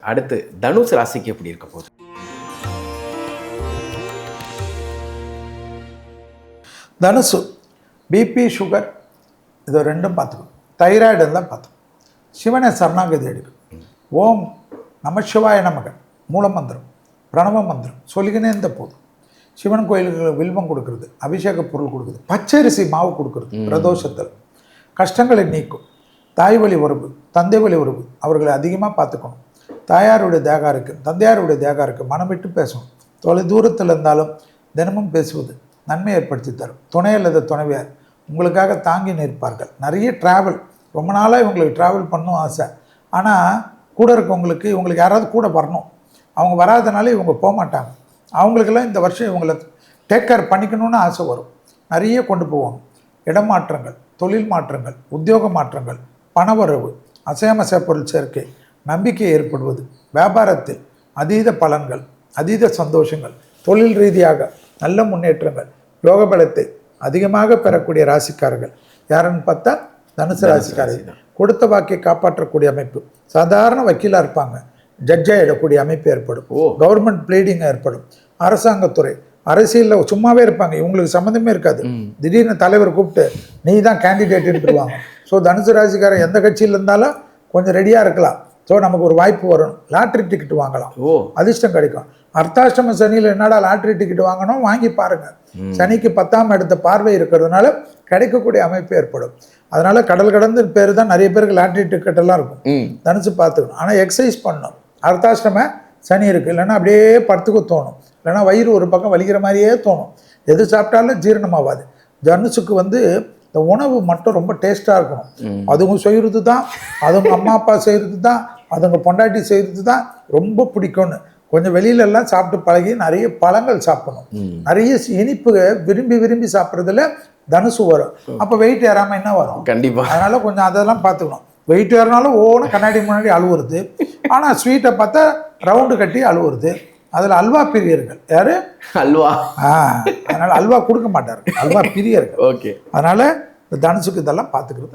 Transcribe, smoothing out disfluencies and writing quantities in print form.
அடுத்து தனுசு ராசிக்கு எப்படி இருக்க போகுது? தனுசு பிபி சுகர் இது ரெண்டும் பார்த்துக்கணும். தைராய்டு தான் பார்த்துக்கணும். சிவனை சரணாகதி எடுக்கும். ஓம் நமசிவாய நமக மூலமந்திரம் பிரணவ மந்திரம் சொல்லிக்கினே இருந்த போதும். சிவன் கோயில்களுக்கு வில்வம் கொடுக்கறது, அபிஷேக பொருள் கொடுக்குறது, பச்சரிசி மாவு கொடுக்கறது, பிரதோஷத்தில் கஷ்டங்களை நீக்கும். தாய் வழி உறவு, தந்தை வழி உறவு அவர்களை அதிகமாக பார்த்துக்கணும். தாயாருடைய தேகாருக்கு, தந்தையாருடைய தேகாருக்கு மனம் விட்டு பேசணும். தொலை தூரத்தில் இருந்தாலும் தினமும் பேசுவது நன்மை ஏற்படுத்தி தரும். துணை அல்லது துணைவியார் உங்களுக்காக தாங்கி நிற்பார்கள். நிறைய ட்ராவல், ரொம்ப நாளாக இவங்களுக்கு ட்ராவல் பண்ணணும் ஆசை. ஆனால் கூட இருக்கவங்களுக்கு இவங்களுக்கு யாராவது கூட வரணும். அவங்க வராதனால இவங்க போக மாட்டாங்க. அவங்களுக்கெல்லாம் இந்த வருஷம் இவங்களை டேக் கேர் பண்ணிக்கணும்னு ஆசை வரும். நிறைய கொண்டு போவாங்க. இடமாற்றங்கள், தொழில் மாற்றங்கள், உத்தியோக மாற்றங்கள், பணவரவு, அசையாமசை பொருள் சேர்க்கை, நம்பிக்கை ஏற்படுவது, வியாபாரத்தில் அதீத பலன்கள், அதீத சந்தோஷங்கள், தொழில் ரீதியாக நல்ல முன்னேற்றங்கள், யோக பலத்தை அதிகமாக பெறக்கூடிய ராசிக்காரர்கள் யாருன்னு பார்த்தா தனுசு ராசிக்காரர்கள். கொடுத்த வாக்கை காப்பாற்றக்கூடிய அமைப்பு. சாதாரண வக்கீலாக இருப்பாங்க, ஜட்ஜாக இடக்கூடிய அமைப்பு ஏற்படும். கவர்மெண்ட் ப்ளீடிங் ஏற்படும். அரசாங்கத்துறை, அரசியலில் சும்மாவே இருப்பாங்க, இவங்களுக்கு சம்மந்தமே இருக்காது. திடீர்னு தலைவர் கூப்பிட்டு நீ தான் கேண்டிடேட்டுன்ட்டுருவாங்க. ஸோ தனுசு ராசிக்காரன் எந்த கட்சியில் இருந்தாலும் கொஞ்சம் ரெடியாக இருக்கலாம். ஸோ நமக்கு ஒரு வாய்ப்பு வரும். லாட்ரி டிக்கெட் வாங்கலாம், அதிர்ஷ்டம் கிடைக்கும். அர்த்தாஷ்டம சனியில் என்னடா லாட்ரி டிக்கெட் வாங்கணும், வாங்கி பாருங்கள். சனிக்கு 10ஆம் இடத்த பார்வை இருக்கிறதுனால கிடைக்கக்கூடிய அமைப்பு ஏற்படும். அதனால் கடல் கடந்து பேர் தான் நிறைய பேருக்கு லாட்ரி டிக்கெட் எல்லாம் இருக்கும். தனுசு பார்த்துக்கணும். ஆனால் எக்ஸசைஸ் பண்ணணும். அர்த்தாஷ்டம சனி இருக்குது, இல்லைன்னா அப்படியே படுத்துக்க தோணும், இல்லைன்னா வயிறு ஒரு பக்கம் வலிக்கிற மாதிரியே தோணும். எது சாப்பிட்டாலும் ஜீரணமாகாது. தனுசுக்கு இந்த உணவு மட்டும் ரொம்ப டேஸ்ட்டாக இருக்கணும். அதுங்க செய்கிறது தான், அதுங்க அம்மா அப்பா செய்கிறது தான், அதுங்க பொண்டாட்டி செய்கிறது தான் ரொம்ப பிடிக்கும்னு கொஞ்சம் வெளியிலெல்லாம் சாப்பிட்டு பழகி நிறைய பழங்கள் சாப்பிடணும். நிறைய இனிப்பு விரும்பி விரும்பி சாப்பிட்றதுல தனுசு வரும். அப்போ வெயிட் ஏறாமல் என்ன வரும்? கண்டிப்பாக. அதனால் கொஞ்சம் அதெல்லாம் பார்த்துக்கணும். வெயிட் ஏறினாலும் ஓன கண்ணாடி முன்னாடி அழுவுறது. ஆனால் ஸ்வீட்டை பார்த்தா ரவுண்டு கட்டி அழுவுறது. அதில் அல்வா பிரியர்கள் யார்? அல்வா. அதனால் அல்வா கொடுக்க மாட்டார், அல்வா பிரியர்கள். ஓகே. அதனால் இந்த தனுசுக்கு இதெல்லாம் பார்த்துக்கிறது.